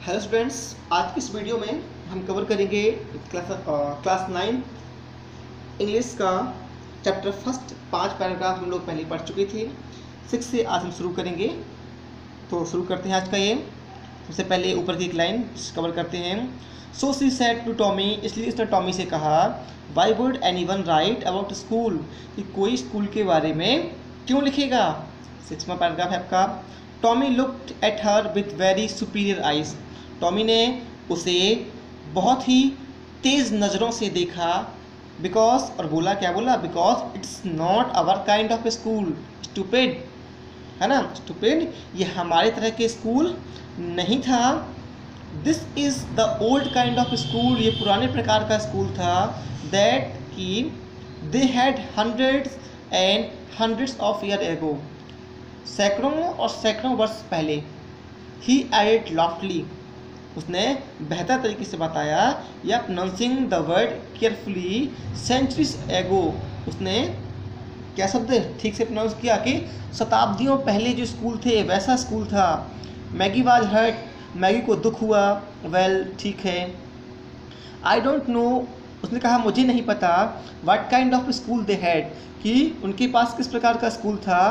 Hello students, आज की इस वीडियो में हम कवर करेंगे क्लास 9 इंग्लिश का चैप्टर फर्स्ट। 5 पैराग्राफ हम लोग पहले पढ़ चुके थे। 6 से आज हम शुरू करेंगे। तो शुरू करते हैं आज का ये। सबसे पहले ऊपर की एक लाइन कवर करते हैं। So she said to Tommy, इसलिए उसने टॉमी से कहा, why would anyone write about school, कि कोई स्कूल के बारे में क्यों लिखेगा। 6वां पैराग्राफ है आपका। Tommy looked at her with very superior eyes, Tommy ने उसे बहुत ही तेज़ नज़रों से देखा। बिकॉज, और बोला, क्या बोला, because it's not our kind of school, stupid, है ना, स्टूपिड, ये हमारे तरह के स्कूल नहीं था। This is the old kind of school, ये पुराने प्रकार का स्कूल था। दैट कि they had hundreds and hundreds of year ago, सैकड़ों और सैकड़ों वर्ष पहले। ही एडेड लॉफ्टली, उसने बेहतर तरीके से बताया, या pronouncing the word carefully, centuries ago, उसने क्या शब्द ठीक से प्रोनाउंस किया कि शताब्दियों पहले जो स्कूल थे वैसा स्कूल था। मैगी वाज हर्ट, मैगी को दुख हुआ। वेल, ठीक है। आई डोंट नो, उसने कहा मुझे नहीं पता, what kind of school they had, कि उनके पास किस प्रकार का स्कूल था।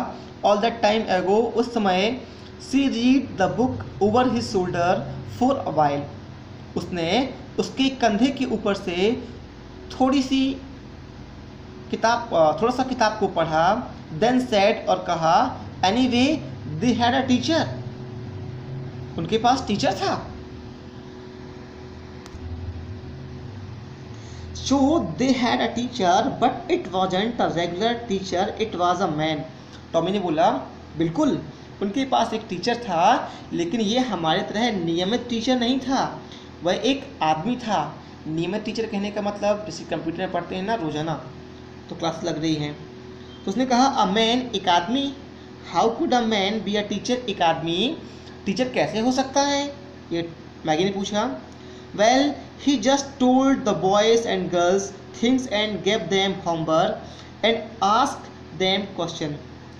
ऑल दैट टाइम एगो, उस समय। She read the book over his shoulder for a while, उसने उसके कंधे के ऊपर से थोड़ा सा किताब को पढ़ा। देन सेड, और कहा, anyway they had a teacher, उनके पास टीचर था। So they had a teacher but it wasn't a regular teacher, it was a man. Tommy ने बोला, बिल्कुल उनके पास एक टीचर था, लेकिन ये हमारे तरह नियमित टीचर नहीं था, वह एक आदमी था। नियमित टीचर कहने का मतलब जैसे कंप्यूटर में पढ़ते हैं ना रोजाना, तो क्लास लग रही है। तो उसने कहा, अ मैन, एक आदमी। How could a man be a teacher, एक आदमी टीचर कैसे हो सकता है, ये मैगी ने पूछा। Well, he just told the boys and girls things and gave them homework and asked them question.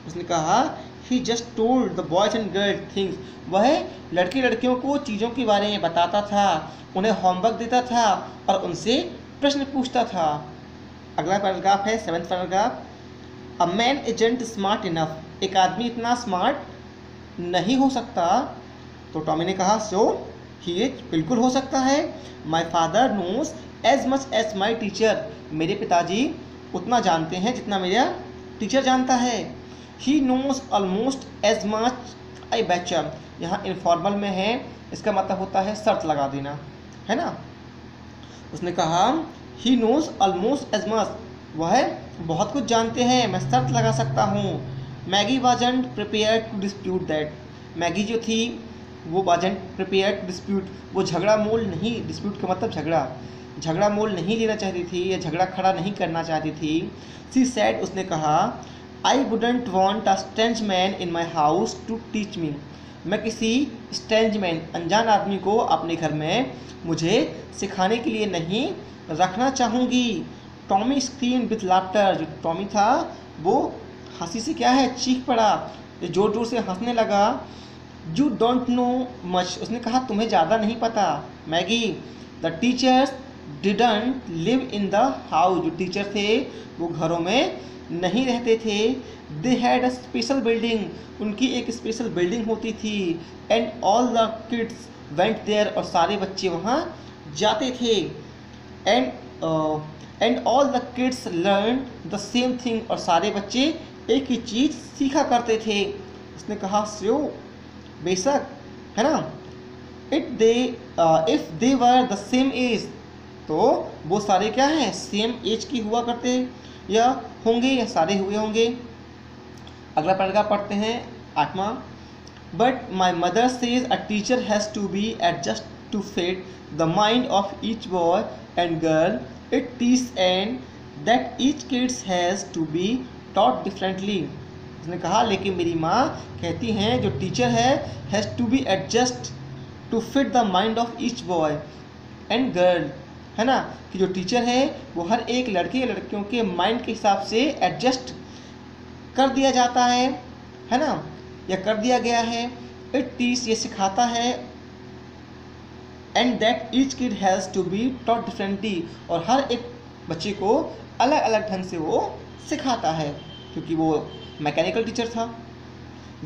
उसने कहा, he just told the boys and girls things, वह लड़के लड़कियों को चीज़ों के बारे में बताता था, उन्हें होमवर्क देता था और उनसे प्रश्न पूछता था। अगला पैराग्राफ है 7वां paragraph. A man isn't smart enough, एक आदमी इतना स्मार्ट नहीं हो सकता। तो टॉमी ने कहा, सो ही इज, बिल्कुल हो सकता है। My father knows as much as my teacher, मेरे पिताजी उतना जानते हैं जितना मेरा टीचर जानता है। He knows almost as much I betcha, यहाँ इनफॉर्मल में है, इसका मतलब होता है शर्त लगा देना, है ना। उसने कहा, he knows almost as much, वह बहुत कुछ जानते हैं, मैं शर्त लगा सकता हूँ। Maggie wasn't prepare to dispute that, Maggie जो थी वो वाजंट प्रिपेयर टू डिस्प्यूट, वो झगड़ा मोल नहीं, डिस्प्यूट का मतलब झगड़ा मोल नहीं लेना चाहती थी, या झगड़ा खड़ा नहीं करना चाहती थी। सी सैड, उसने कहा, I wouldn't want a strange man in my house to teach me, मैं किसी स्ट्रेंज मैन, अनजान आदमी को अपने घर में मुझे सिखाने के लिए नहीं रखना चाहूँगी। टॉमी स्क्रीन विथ लाफ्टर, जो टॉमी था वो हंसी से क्या है, चीख पड़ा, जोर जोर से हंसने लगा। यू डोंट नो मच, उसने कहा तुम्हें ज़्यादा नहीं पता। Maggie, the teachers didn't live in the house, जो टीचर थे वो घरों में नहीं रहते थे। They had a special building, उनकी एक स्पेशल बिल्डिंग होती थी। And all the kids went there, और सारे बच्चे वहाँ जाते थे। And all the kids learn the same thing, और सारे बच्चे एक ही चीज़ सीखा करते थे। उसने कहा, सो, बेशक, है ना। If they were the same age, तो वो सारे क्या हैं, सेम एज की हुआ करते या होंगे, या सारे हुए होंगे। अगला पैराग्राफ पढ़ते हैं 8वां। But my mother says a teacher has to be adjust to fit the mind of each boy and girl it teach, and that each kids has to be taught differently. उसने कहा, लेकिन मेरी माँ कहती हैं जो टीचर है has to be adjust to fit the mind of each boy and girl, है ना, कि जो टीचर है वो हर एक लड़के या लड़कियों के माइंड के हिसाब से एडजस्ट कर दिया जाता है ना, या कर दिया गया है। इट टीच, ये सिखाता है, and that each kid has to be taught differently, और हर एक बच्चे को अलग अलग ढंग से वो सिखाता है, क्योंकि वो मैकेनिकल टीचर था।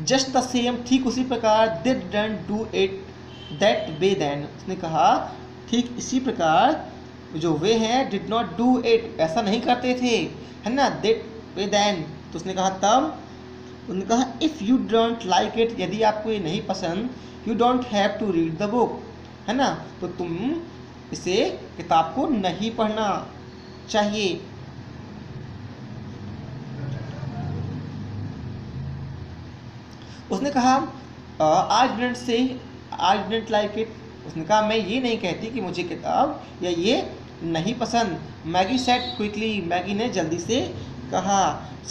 जस्ट द सेम, ठीक उसी प्रकार, they didn't do it that way then, उसने कहा ठीक इसी प्रकार जो वे हैं, डिड नॉट डू इट, ऐसा नहीं करते थे, है ना, दैट वे देन, तो उसने कहा तब, उसने कहा if you don't like it, यदि आपको ये नहीं पसंद, you don't have to read the book, है ना, तो तुम इसे किताब को नहीं पढ़ना चाहिए। उसने कहा आई डिडंट लाइक इट, उसने कहा मैं ये नहीं कहती कि मुझे किताब या ये नहीं पसंद। मैगी सेड क्विकली, मैगी ने जल्दी से कहा।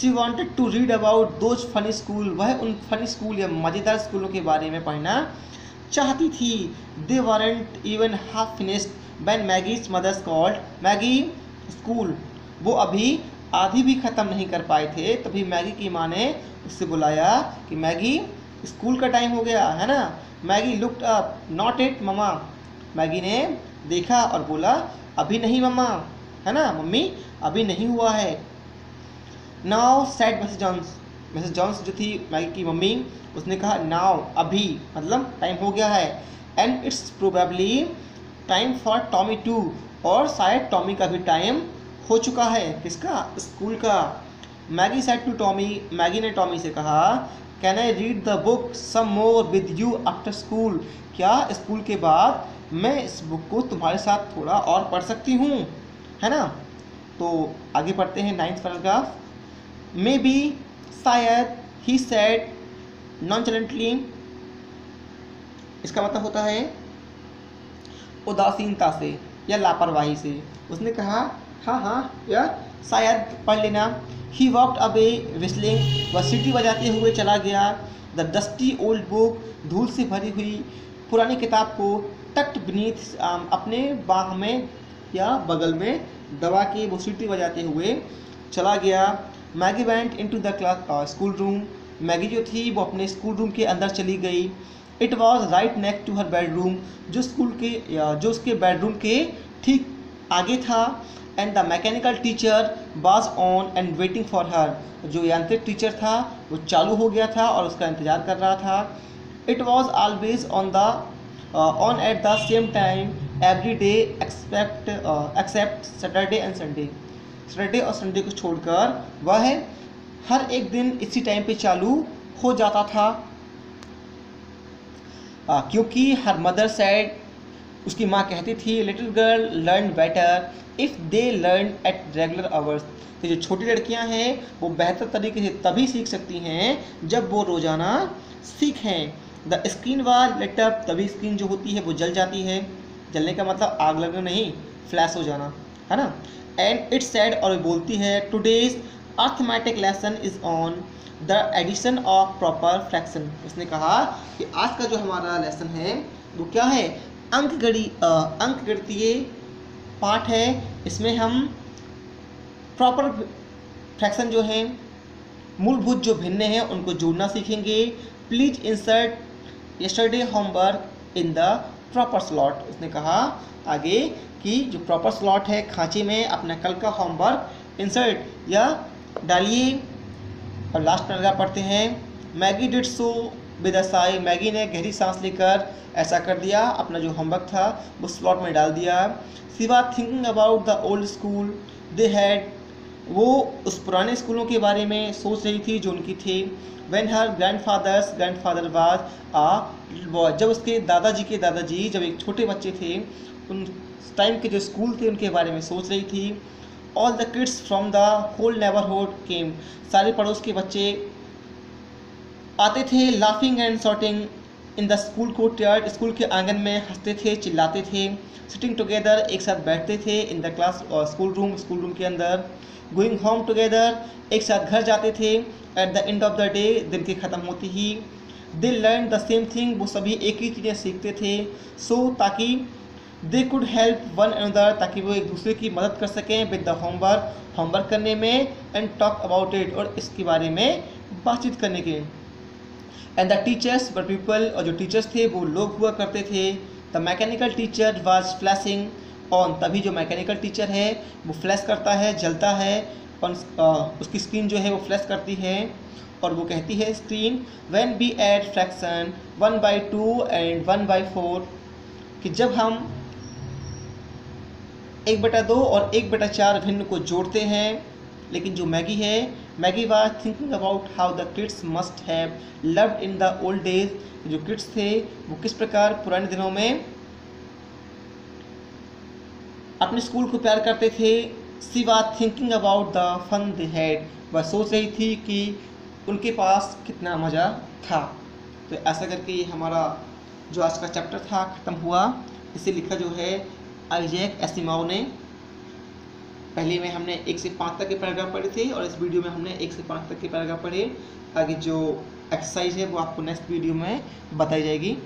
She wanted to read about those funny school, वह उन फनी स्कूल या मज़ेदार स्कूलों के बारे में पढ़ना चाहती थी। They weren't even half finished when Maggie's mother's called Maggie school, वो अभी आधी भी ख़त्म नहीं कर पाए थे, तभी मैगी की माँ ने उससे बुलाया कि मैगी स्कूल का टाइम हो गया है ना। Maggie looked up, not it mamma, Maggie ने देखा और बोला अभी नहीं मम्मा, है ना मम्मी, अभी नहीं हुआ है। Now said Mrs Jones, Mrs Jones जो थी मैगी की मम्मी, उसने कहा नाउ, अभी मतलब टाइम हो गया है, and it's probably time for Tommy too, और शायद टॉमी का भी टाइम हो चुका है। किसका? स्कूल का। Maggie said to Tommy, Maggie ने टॉमी से कहा can I read the book some more with you after school, क्या स्कूल के बाद मैं इस बुक को तुम्हारे साथ थोड़ा और पढ़ सकती हूँ, है ना। तो आगे पढ़ते हैं 9th पैराग्राफ। मे बी, शायद, ही सेड नॉनचलेंटली, इसका मतलब होता है उदासीनता से या लापरवाही से। उसने कहा हाँ हाँ या शायद पढ़ लेना। ही वॉकड अवे विस्लिंग, वह सीटी बजाते हुए चला गया। द डस्टी ओल्ड बुक, धूल से भरी हुई पुरानी किताब को टक्ड बीनीथ, अपने बाह में या बगल में दबा के वो सीटी बजाते हुए चला गया। Maggi went into the class school room, Maggi जो थी वो अपने स्कूल रूम के अंदर चली गई। It was right next to her bedroom, जो उसके बेडरूम के ठीक आगे था। And the mechanical teacher was on and waiting for her, जो यांत्रिक टीचर था वो चालू हो गया था और उसका इंतज़ार कर रहा था। It was always on at the same time every day except Saturday and Sunday, Saturday और संडे को छोड़कर वह हर एक दिन इसी टाइम पे चालू हो जाता था। क्योंकि हर मदर सेड, उसकी माँ कहती थी little girl learn better if they learn at regular hours, तो जो छोटी लड़कियाँ हैं वो बेहतर तरीके से तभी सीख सकती हैं जब वो रोज़ाना सीखें। The screen was lit up, तभी स्क्रीन जो होती है वो जल जाती है। जलने का मतलब आग लगना नहीं, फ्लैश हो जाना, है ना। एंड इट सेड, और बोलती है today's arithmetic lesson is on the addition of proper fraction, उसने कहा कि आज का जो हमारा लेसन है वो क्या है, अंकगणितीय पाठ है। इसमें हम प्रॉपर फ्रैक्शन जो है, मूलभूत जो भिन्न हैं उनको जोड़ना सीखेंगे। Please insert yesterday homework in the proper slot, उसने कहा आगे कि जो प्रॉपर स्लॉट है खांचे में अपना कल का होमवर्क इंसर्ट या डालिए। और लास्ट पैराग्राफ पढ़ते हैं। Maggi did so with a Sai, Maggi ने गहरी सांस लेकर ऐसा कर दिया, अपना जो होमवर्क था वो स्लॉट में डाल दिया। She was thinking about the old school they had, वो उस पुराने स्कूलों के बारे में सोच रही थी जो उनकी थे। When her grandfather was a little boy, जब उसके दादाजी जब एक छोटे बच्चे थे, उन टाइम के जो स्कूल थे उनके बारे में सोच रही थी। All the kids from the whole neighbourhood came, सारे पड़ोस के बच्चे आते थे। Laughing and shouting in the school courtyard, school के आंगन में हंसते थे, चिल्लाते थे। सिटिंग टुगेदर, एक साथ बैठते थे। In the class school room के अंदर। गोइंग होम टुगेदर, एक साथ घर जाते थे। At the end of the day, दिन की ख़त्म होती ही। They learn the same thing, वो सभी एक ही चीज़ें सीखते थे। सो ताकि they could help one another, ताकि वो एक दूसरे की मदद कर सकें। विद द होमवर्क करने में। एंड टॉक अबाउट इट, और इसके बारे में बातचीत करने के। And the teachers were people, और जो टीचर्स थे वो लोग हुआ करते थे। The mechanical teacher was flashing on, तभी जो मैकेनिकल टीचर है वो फ्लैश करता है, जलता है, और उसकी स्क्रीन जो है वो फ्लैश करती है और वो कहती है screen when be add fraction 1/2 and 1/4, कि जब हम 1/2 और 1/4 भिन्न को जोड़ते हैं। लेकिन जो मैगी है, Maggi was thinking about how the kids must have loved in the old days, जो किड्स थे वो किस प्रकार पुराने दिनों में अपने स्कूल को प्यार करते थे। She was thinking about the fun they had, वह सोच रही थी कि उनके पास कितना मज़ा था। तो ऐसा करके ये हमारा जो आज का चैप्टर था ख़त्म हुआ। इसे लिखा जो है आइजैक एसिमोव ने। पहले में हमने 1 से 5 तक के पैराग्राफ पढ़े थे और इस वीडियो में हमने 1 से 5 तक के पैराग्राफ पढ़े। आगे जो एक्सरसाइज है वो आपको नेक्स्ट वीडियो में बताई जाएगी।